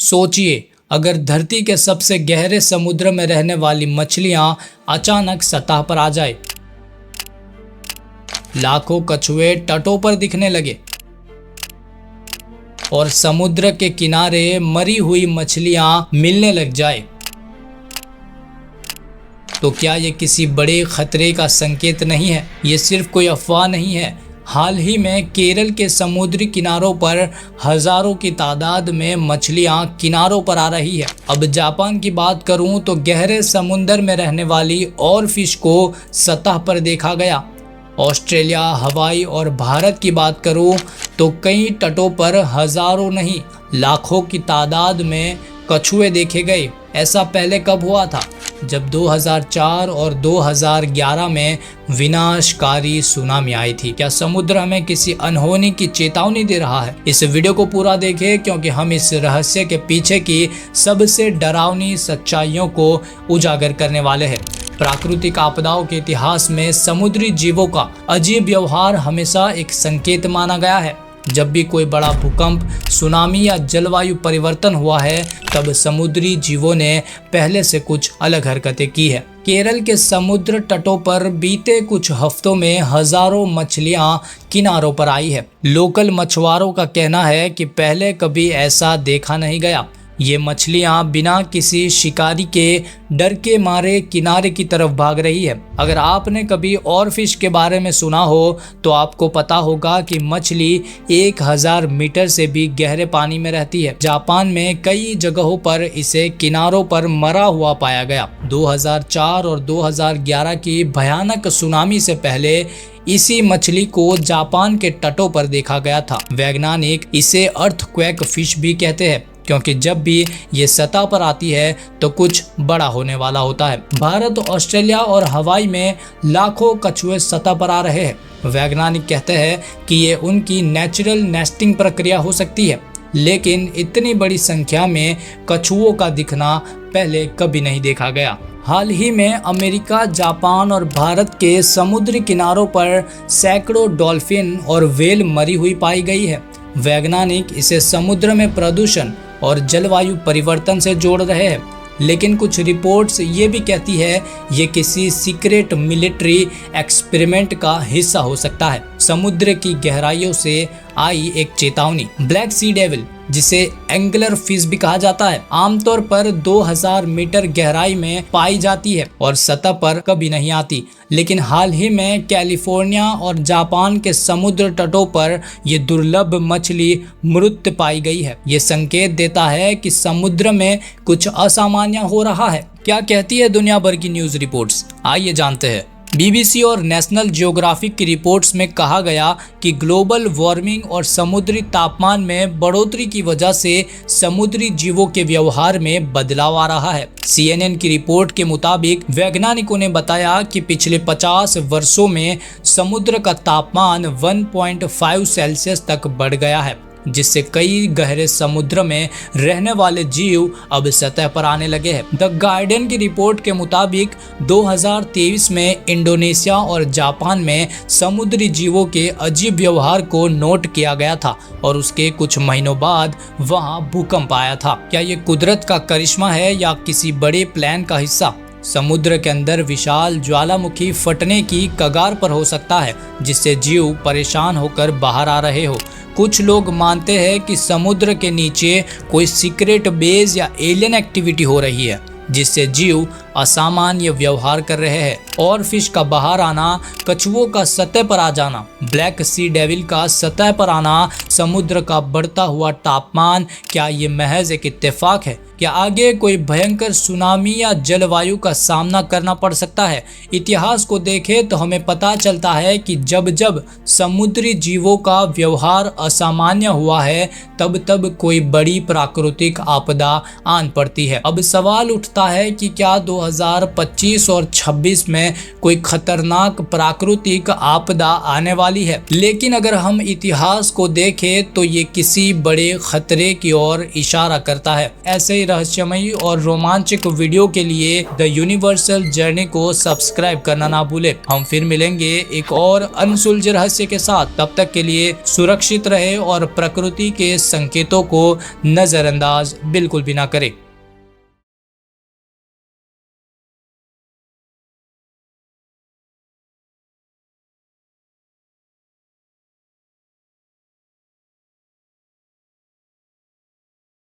सोचिए, अगर धरती के सबसे गहरे समुद्र में रहने वाली मछलियां अचानक सतह पर आ जाए, लाखों कछुए तटों पर दिखने लगे और समुद्र के किनारे मरी हुई मछलियां मिलने लग जाए, तो क्या ये किसी बड़े खतरे का संकेत नहीं है? ये सिर्फ कोई अफवाह नहीं है। हाल ही में केरल के समुद्री किनारों पर हजारों की तादाद में मछलियां किनारों पर आ रही है। अब जापान की बात करूं तो गहरे समुद्र में रहने वाली और फिश को सतह पर देखा गया। ऑस्ट्रेलिया, हवाई और भारत की बात करूं तो कई तटों पर हजारों नहीं लाखों की तादाद में कछुए देखे गए। ऐसा पहले कब हुआ था? जब 2004 और 2011 में विनाशकारी सुनामी आई थी। क्या समुद्र हमें किसी अनहोनी की चेतावनी दे रहा है? इस वीडियो को पूरा देखें, क्योंकि हम इस रहस्य के पीछे की सबसे डरावनी सच्चाइयों को उजागर करने वाले हैं। प्राकृतिक आपदाओं के इतिहास में समुद्री जीवों का अजीब व्यवहार हमेशा एक संकेत माना गया है। जब भी कोई बड़ा भूकंप, सुनामी या जलवायु परिवर्तन हुआ है, तब समुद्री जीवों ने पहले से कुछ अलग हरकतें की है। केरल के समुद्र तटों पर बीते कुछ हफ्तों में हजारों मछलियां किनारों पर आई है। लोकल मछुआरों का कहना है कि पहले कभी ऐसा देखा नहीं गया। ये मछलियां बिना किसी शिकारी के डर के मारे किनारे की तरफ भाग रही है। अगर आपने कभी और फिश के बारे में सुना हो तो आपको पता होगा कि मछली 1000 मीटर से भी गहरे पानी में रहती है। जापान में कई जगहों पर इसे किनारों पर मरा हुआ पाया गया। 2004 और 2011 की भयानक सुनामी से पहले इसी मछली को जापान के तटों पर देखा गया था। वैज्ञानिक इसे अर्थक्वेक फिश भी कहते हैं, क्योंकि जब भी ये सतह पर आती है तो कुछ बड़ा होने वाला होता है। भारत, ऑस्ट्रेलिया और हवाई में लाखों कछुए सतह पर आ रहे हैं। वैज्ञानिक कहते हैं कि ये उनकी नेचुरल नेस्टिंग प्रक्रिया हो सकती है, लेकिन इतनी बड़ी संख्या में कछुओं का दिखना पहले कभी नहीं देखा गया। हाल ही में अमेरिका, जापान और भारत के समुद्री किनारों पर सैकड़ों डॉल्फिन और व्हेल मरी हुई पाई गई है। वैज्ञानिक इसे समुद्र में प्रदूषण और जलवायु परिवर्तन से जोड़ रहे हैं, लेकिन कुछ रिपोर्ट्स ये भी कहती है ये किसी सीक्रेट मिलिट्री एक्सपेरिमेंट का हिस्सा हो सकता है। समुद्र की गहराइयों से आई एक चेतावनी। ब्लैक सी डेविल, जिसे एंगलर फिश भी कहा जाता है, आमतौर पर 2000 मीटर गहराई में पाई जाती है और सतह पर कभी नहीं आती, लेकिन हाल ही में कैलिफोर्निया और जापान के समुद्र तटों पर ये दुर्लभ मछली मृत पाई गई है। ये संकेत देता है कि समुद्र में कुछ असामान्य हो रहा है। क्या कहती है दुनिया भर की न्यूज रिपोर्ट्स? आइए जानते हैं। बीबीसी और नेशनल ज्योग्राफिक की रिपोर्ट्स में कहा गया कि ग्लोबल वार्मिंग और समुद्री तापमान में बढ़ोतरी की वजह से समुद्री जीवों के व्यवहार में बदलाव आ रहा है। CNN की रिपोर्ट के मुताबिक वैज्ञानिकों ने बताया कि पिछले 50 वर्षों में समुद्र का तापमान 1.5 सेल्सियस तक बढ़ गया है, जिससे कई गहरे समुद्र में रहने वाले जीव अब सतह पर आने लगे हैं। द गार्डियन की रिपोर्ट के मुताबिक 2023 में इंडोनेशिया और जापान में समुद्री जीवों के अजीब व्यवहार को नोट किया गया था और उसके कुछ महीनों बाद वहां भूकंप आया था। क्या ये कुदरत का करिश्मा है या किसी बड़े प्लान का हिस्सा? समुद्र के अंदर विशाल ज्वालामुखी फटने की कगार पर हो सकता है, जिससे जीव परेशान होकर बाहर आ रहे हो। कुछ लोग मानते हैं कि समुद्र के नीचे कोई सीक्रेट बेस या एलियन एक्टिविटी हो रही है, जिससे जीव असामान्य व्यवहार कर रहे हैं। और फिश का बाहर आना, कछुओं का सतह पर आ जाना, ब्लैक सी डेविल का सतह पर आना, समुद्र का बढ़ता हुआ तापमान, क्या ये महज एक इत्तेफाक है? क्या आगे कोई भयंकर सुनामी या जलवायु का सामना करना पड़ सकता है? इतिहास को देखें तो हमें पता चलता है कि जब जब समुद्री जीवों का व्यवहार असामान्य हुआ है, तब तब कोई बड़ी प्राकृतिक आपदा आन पड़ती है। अब सवाल उठता है कि क्या 2025 और 26 में कोई खतरनाक प्राकृतिक आपदा आने वाली है। लेकिन अगर हम इतिहास को देखें तो ये किसी बड़े खतरे की ओर इशारा करता है। ऐसे ही रहस्यमयी और रोमांचक वीडियो के लिए द यूनिवर्सल जर्नी को सब्सक्राइब करना ना भूले। हम फिर मिलेंगे एक और अनसुलझे रहस्य के साथ। तब तक के लिए सुरक्षित रहे और प्रकृति के संकेतों को नजरअंदाज बिल्कुल भी ना करें।